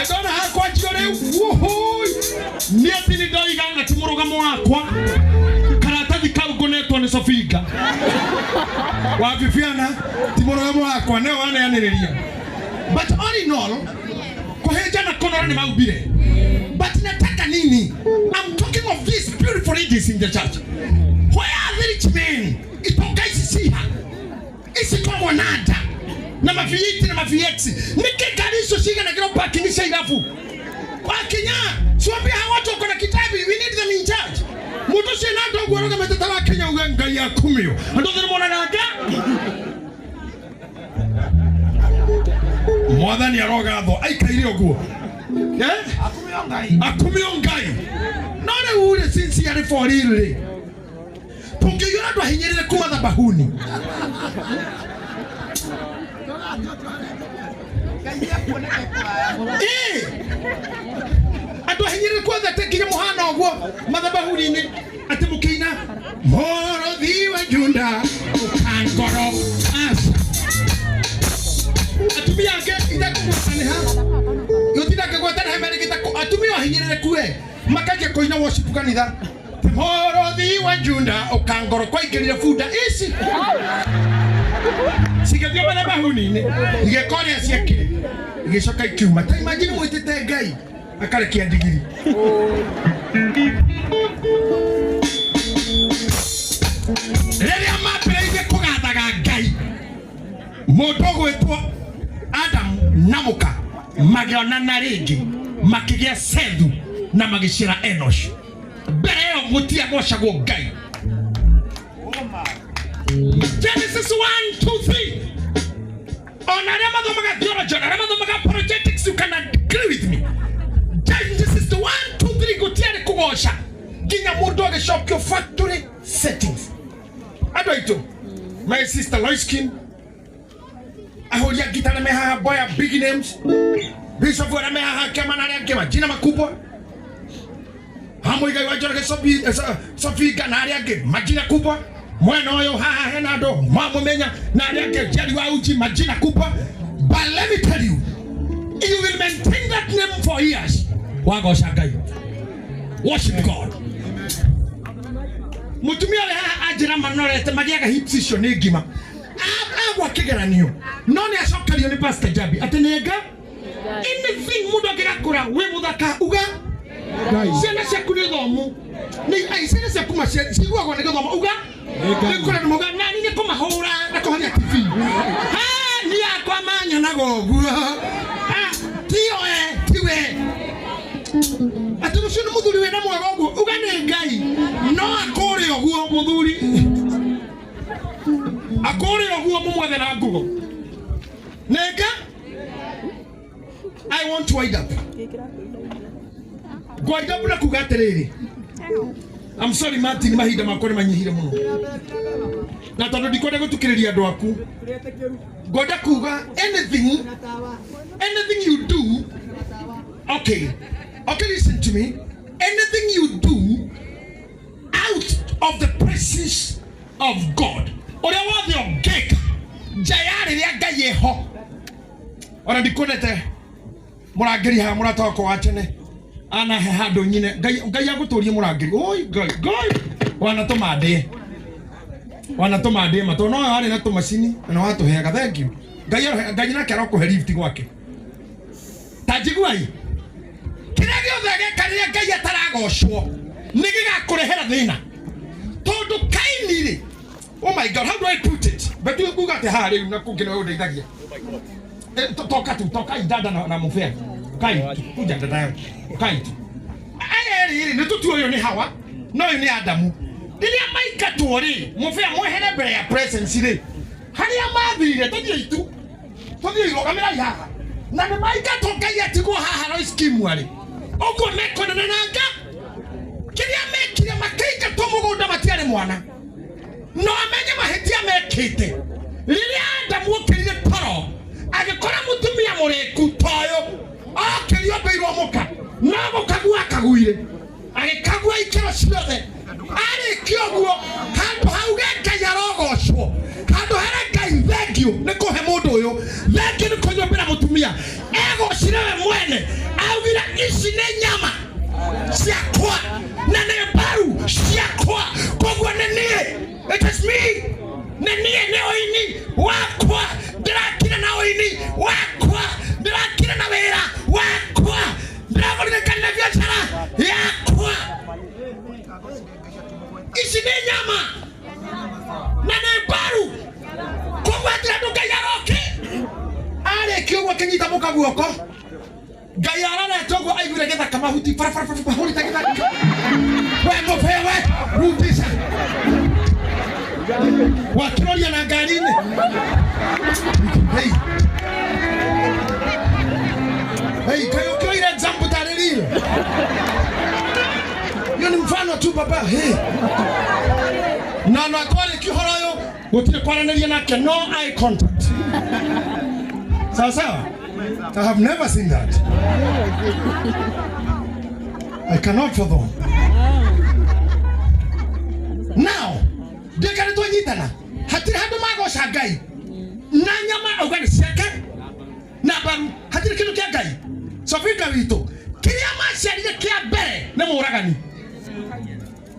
Ndona hako ajore. Wohoi. Niati ni doi ganga timurugamo wakwa. Karatathi kaugonetwo ni Sofiga. Wabifiana timurugamo wakwa ne wane yaniriria. But all in all, koheja na konora ni maubire. But nataka nini? I'm talking of these beautiful ladies in the church. Where are the rich men? Itoka isisiha. Isitwa mwanada. Na mafiyiti na mafiyeti. Nike gariso shiga na kiro parking isha ilafu. Wakinya, suwabi hawa watu wako na kitabu. We need them in charge. Mutu siya nado guwaroga metatawa Kenya ugenga ya kumio. Andoze ni mwana naga? Mwathani aroga tho aikaire oguo akumio ngai none ure since yari for real tungiyora ndo hinyerere kuma thabahuni ando hinyerere kwa tekinya muhana oguo mathabahuni ni ati mukina morothi wa junda ukangoro asa atumia yake itakuwa ha yotinda kagwatana hemerigita atumia hinyerere kuwe makaje koina worship kanitha morothi wa junda ukangoro kwa ikirire funda isi sigathio bana bahuni ni igekore asiakire igicoka ikiuma ta imagine mwitete ngai akarekia ndigiri reria mapere kugathaga ngai mundu gwitwo Adam namuka magionana ringi makigia Sethu na magicira Enosh mbere yo mutia gocagwo ngai Genesis 1-2-3 onaria mathomaga theology onaria mathomaga apologetics you can agree with me Genesis 1-2-3 gutiare kugoca ginya mundu agicokio factory settings adoito my sister Loiskin ahoria gitana meha boya big names Bishop wa meha kama na kema jina makubwa hamoiga wajora Sofiga na yake majina kubwa mwana oyo haha henado mamumenya na yake jali wa uji majina kubwa but let me tell you will maintain that name for years wago shagai worship God mutumia le haha ajira manore magiaga hip session igima agwa kigeranio none asokalio ni Pastor Jabi atenega anything mudo kirakura we muthaka uga sena sekuni thomu ni ai sena sekuma sigwa gwa ni thomu uga ni kura ni muga nani ni kumahura na kuhoria TV ni akwa manya na gogu tiwe atumusino muthuri we na mwaga oguo uga ni ngai no akore oguo muthuri akore oguo mumwethe na ngugo nega I want to wind up goida bula kugaterere I'm sorry Martin mahinda makore manyihire muno na tondu ndikwenda gutukiriria andu aku goida kuga anything you do okay listen to me anything you do out of the presence of God ore wothe ogeka jayari ria ngai eho ora ndikonete murangiri ha muratoko watene ana he hando nyine ngai aguturie murangiri oi ngai wanatuma de mato no ari na tumacini na watu heaga thank you ngai na kero ku lift gwake tajiguai kira giothe gekaria ngai ataragocwo nigigakurehera thina tondu kainire oh my God how do I put it but you go gate ha riu na kungina udeithagia toka idada na mufea kai kuja dada kai riri ni tutu uyu ni Hawa no uyu ni Adamu diria maika tuori mufia mwehere mbere ya presence ri haria mathire tuthie itu tuthie irogamira haha na ni maika tokai atigwo haha no scheme ari ogo mekona na nanga kiria mekire makeika tomugunda matiare mwana no amenye mahetia mekite riria Adamu okirire toro agikora mutumia mureku toyo akirio beirwo muka no mukagua akaguire agikagua ikero ciothe ari kioguo handu hau geka yarogocwo handu hara Ngai thank you nikuhe mundu uyu thank you nikunyobera mutumia egocire we mwene augire ici ni nyama ciakwa na nĩ mbaru ciakwa koguo nĩ niĩ it is me nĩ niĩ nĩ oini wakwa ndĩrakira na oini wakwa ndĩrakira na wĩra wakwa ndĩragũrĩkana biacara yakwa ici nĩ nyama na nĩ mbaru koguo atĩra ndũ Ngai aroke arĩkia ũguo akĩnyita mũka guoko Ngai arareta ũguo aiguire gĩthaka mahuti mahũrĩte gĩthaka we mũbewe rutisa wakiroria na ngari-inĩ Ngai ũkĩroire example tarĩrĩire hiyo ni mfano tu baba na no atwarĩkia ũhoro ũyũ gũtirĩ kwaranĩria nake no eye contact sawa I have never seen that. I cannot fathom. Now, dekare to nyitana. Hatiri hadu magoca Ngai. Na nyama ugani ciake. Na baru hatiri kindu kia Ngai. Sofika wito. Kiria maciarire kia mbere nĩ mũragani.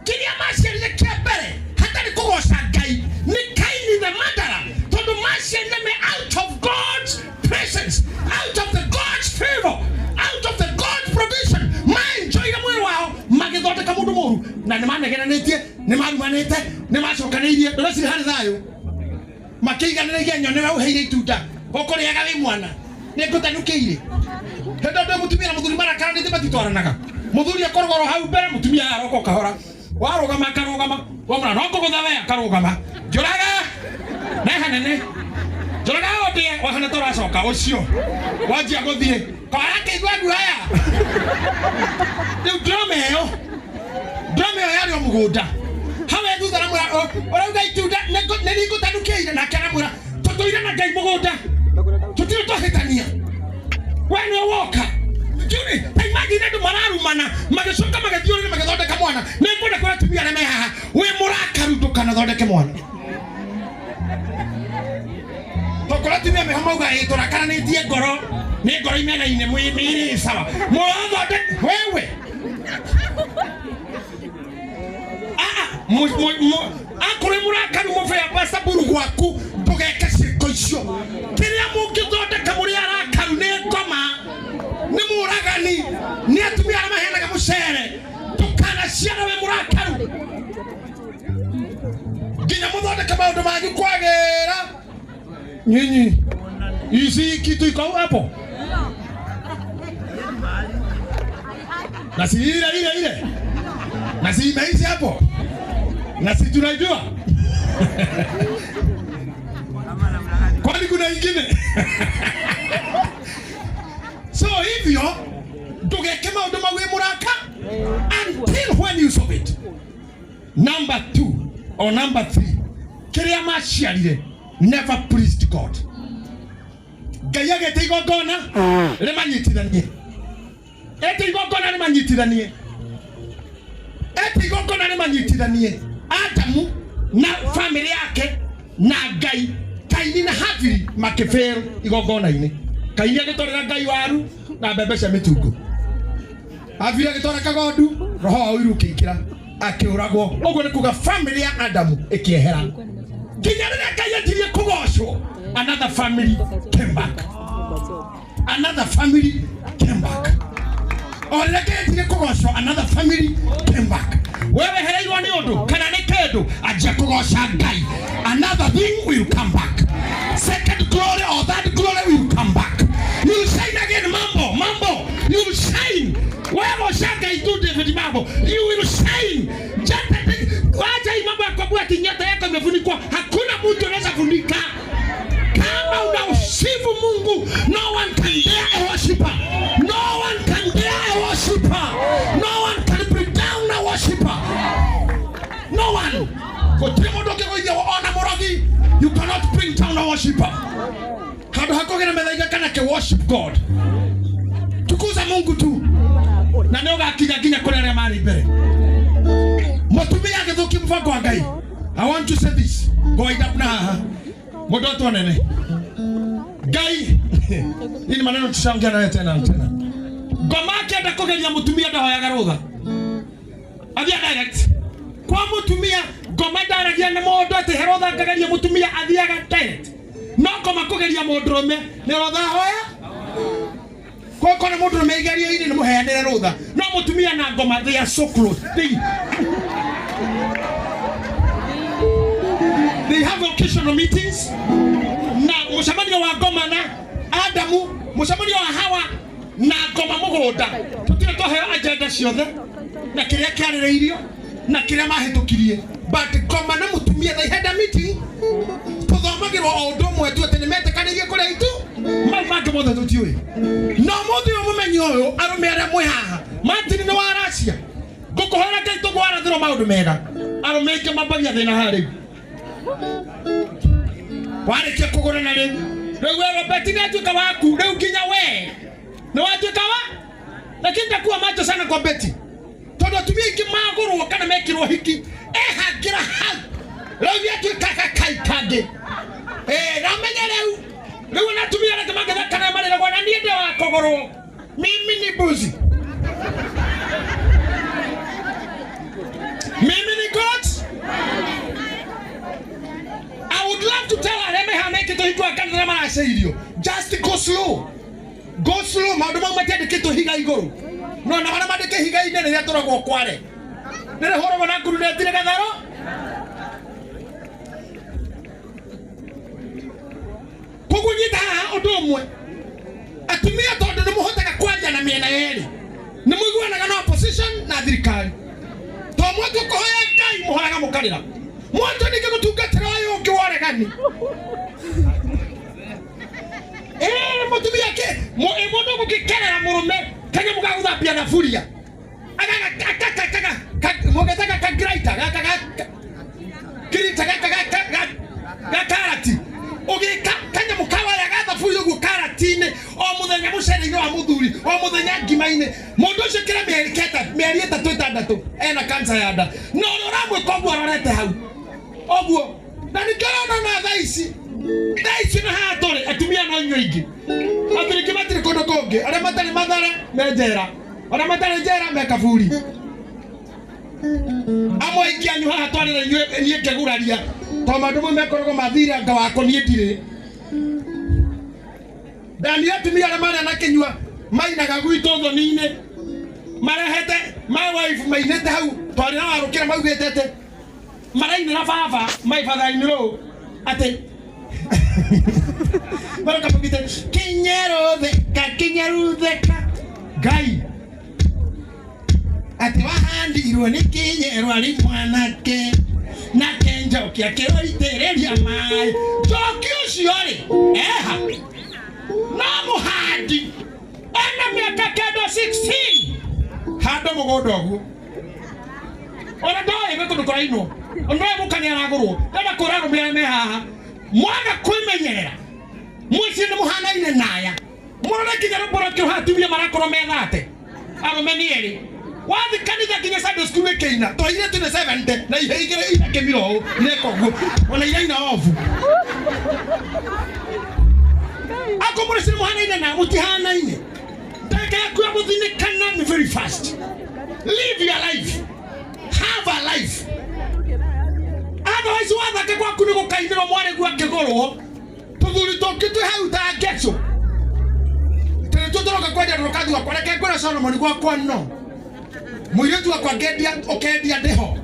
Kiria maciarire kia mbere hatari kugoca Ngai. Ni Kaini the murderer. Tondu maciarire me out of God's presence, out of the God's favor, out of the God's provision. Enjoy the mwiri wao magithondeka mundu muru na nĩ manegeranĩtie nĩ marumanĩte nĩ macokanĩirie ndũreciria harĩ thayũ makĩiganĩrĩria nyone wauheire itunda ũkũrĩaga wĩ mwana nĩ ngũtanũkĩire hĩndĩ ndĩ mũtumia na mũthuri marakaranĩte matitwaranaga mũthuri akorogoro hau mbere mũtumia aroko kahora warũgama akarũgama wamũra no ngũgũtha we akarũgama njũraga na hanene njũraga ondie wahana tũracoka ũcio wanjia gũthiĩ kwara kĩigua guaya rĩu ndĩroma ĩyo yarĩ o mũgũnda hawe thutha na mwĩra ũrauga itunda nĩ rĩngũtanũkĩire nake aramwĩra tũtũire na Ngai mũgũnda tũtirĩ twahĩtania we nĩ woka imagine andũ mararumana magĩcoka magĩthiũrũrĩ magĩthondeka mwana nĩ ngwenda kwĩra atumia arĩa me haha wĩ mũrakaru ndũkanathondeke mwana tokora atumia meho mauga tũrakaranĩtie ngoro nĩ ngoro imena-inĩ mwĩrĩ sawa mũthonde wewe akũrĩ mũrakaru mũbĩa basa mburu gwaku ndũgeke ciĩko icio kĩrĩa mũngĩthondeka mũrĩ arakaru nĩ ngoma nĩ mũragani nĩ atumia arĩa maheanaga mũcere ndũkanaciara we mũrakaru nginya mũthondeke maũndũ manyu kwagĩra nyinyi hizi kitu iko hapo na si ile na si imeisha hapo na si tunajua kwani kuna ingine so hivyo ndugeke maundu mawe muraka until when you solve it. Number 2 or number 3 kiria maciarire never pleased God. Ngai agete igongona rimanyitithanie ete igongona rimanyitithanie ete igongona rimanyitithanie Adamu na family yake na Ngai Kaini na Habili makĩfail igongona-inĩ Kaini agĩtwarĩra Ngai waru na mbembe cia mĩtungo Habili agĩtwara kagondu roho wa ũiru ũkĩingĩra akĩũragwo ũguo nĩ kuga family ya Adamu ĩkĩehera nginya rĩrĩa Ngai atirie kũgocwo another family came back. Another family came back. Or another family came back. Another thing will come back. Second glory or that glory will come back. You will shine again, mambo. You will shine. Where was Shaka? David mambo. You will shine. Wacha hii mambo ya kwamba nyota yako imefunikwa. Hakuna mtu anaweza funika. Kama unausifu Mungu, no one can dare a worshiper. No one can dare a worshiper. No one can bring down a worshiper. No one. You cannot bring down a worshiper. Worship God. Tukuza Mungu tu. Na nioga akinya kule na mali mbele. Mutumia githuki mfango wa Ngai. I want to say this. Go up na modoto nene. Ngai. Nini maneno tushaongea naye tena. Ngoma yake atakogeria mutumia ndahoyaga rutha. Athia direct. Kwa mutumia ngoma ndaragia na mundu ati herotha ngagaria mutumia athiaga direct. No ngoma kugeria mundurume ni rutha hoya. Kwa kona mundurume igerio ini ni muheanire rutha. No mutumia na ngoma they are so close. They have occasional meetings. Na mushamanio wa ngoma na Adamu, mushamanio wa Hawa na ngoma mugunda. Tutire toheo agenda ciothe na kiria kiaririirio na kiria mahitukirie. But ngoma na mutumia they had a meeting. Tuthomagirwo o undu mwe tu ati nimetekanirie kuria itu. Maumange mothe tutiui. No mothe mumenyi uyu arume aria mwe haha. Matini ni wa Ruracio. Ngukuhora Ngai tugwarathirwo maundu mega. Arume ingi mambagia thina hari. Warikia kugura na riu. Riu Robert ni atuika waku, riu kinya we. Ni watuika wa? Lakini takuwa macho sana kwa Betty. Tondu atumia ingi magurwo kana mekirwo hiki. Hangira ha. Riu atuika kai kage. Ramenya riu. Riu natumia na kama kana marira gwana nie ndio wakogorwo. Mimi ni buzi. Mimi ni God. I would love to tell her, let me make it to hiku akanda na say you. Just go slow. Go slow. Mauduma matende kitu higa iguru. No na wana madeke higa ine ne yatora go kware. Nere horo wana kuru ne tire gatharo. Kugunyita odumwe. Atumia tondu ni muhotaga kwanja na miena yeri. Ni muiguanaga na opposition na thirikari. To mwetu kuhoya Ngai muhoraga mukarira. Mwanzo nige gutungatira wayo ukiworegani. Mutumia ke mundu gukikerera murume kanya mugaguthambia na furia. Mugetaka ka grater karati. Ugika kanya mukawa ya gatha furia gu karatine o muthenya mucere wa muthuri o muthenya ngimaine mundu ucio kira mieri 3 ena cancer ya nda. No ramwe kogu arorete hau. Oguo na nikana na thaisi na hatore atumia no nyo ingi atiriki matiri kondo konge ara matari mathara menjera ara matari njera mekaburi amwe ingi anyu hatore na nie ngeguraria to mandu mo mekorogo mathira nga wako nie ndire ndani atumia ara mara na kinyua mainaga gwito thoni-ine marehete my wife mainete hau twari na warukira maugitete maraini na baba my father in law ate baraka pokite kinyero theka Ngai ate wahandi irwo ni kinyero ali mwanake na kenjo kia kero itereria mai toki ucio ri na muhandi ana miaka kendo 16 hando mugondo oguo ona ndoe gwe kundu koraino ondoe mukani aragurwo ndaba korago me haha mwaga kwimenyerera mwisi ni muhanaine naya murore kinya ruboro kyo hatumia marakoro methate aromenieri wathi kanitha kinya Sunday school keina to ile tune 70 na ihe igere ina kemiro ile kogu ona ile ina ofu ako murisi ni muhanaine na mutihanaine ndaka yakwa muthine kana very fast. Live your life. Have a life. Otherwise, what I can go kind of one who can go to the talk to how that gets so. To talk about the Rocado, what I can go to Solomon, go on. No, Muyetu Aquagedia, Okadia Deho.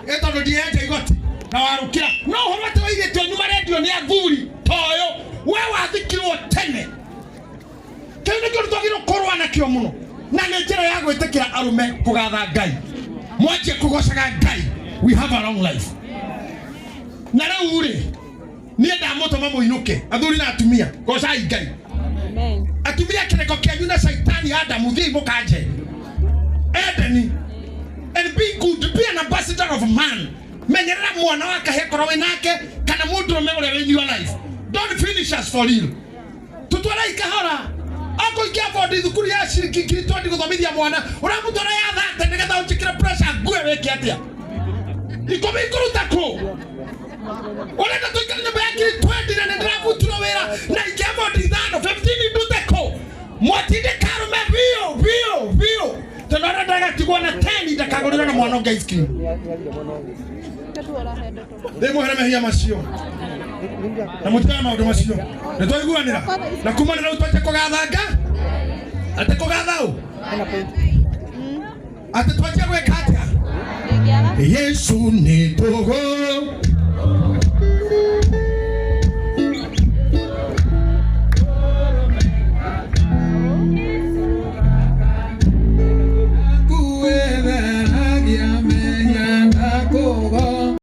It's on the edge I got. Now I don't care. No, what do I get to you near Buri? Toyo, where was the kilo 10? Can you go to Corona Kiomuno? na nĩ njĩra ya gwĩtĩkĩra arume kũgatha Ngai mwanjie kũgocaga Ngai. We have a long life. Na rĩu rĩ niĩ ndamũtũma mũinũke athuri na atumia gocai Ngai. Amen. Atumia kĩrĩko kĩanyu na Saitani Adamu thiĩ mũkanje Edeni. And be good, be an ambassador of man. Menyerera mwana wake hekoro wenake kana mundu ũrĩa wĩ your life. Don't finish us for real. Tutwara ikahora ako ikia bodi thukuru ya shiriki Kristo ndi gũthomithia mwana ũramũtwara ya thate nĩgetha ũnjĩkĩre pressure ngue wĩke atĩa. Ikomi ikuruta kũ ũrenda tũikare nyũmba ya kiri 20 na nĩndĩrabutũra wĩra na ikia bodi 15 ndute kũ mwatinde karume bio tena ndaga tigwa na 10 ndakagũrĩra na mwana ũnge ice cream. Ndĩmũhere mehia macio na mũtĩra maũndũ macio nĩtwaiguanĩra na kumanĩra ũtwate kũgathanga atĩ kũgatha ũ atĩ twanjia gwĩka atĩa Yesu nĩ tũgũ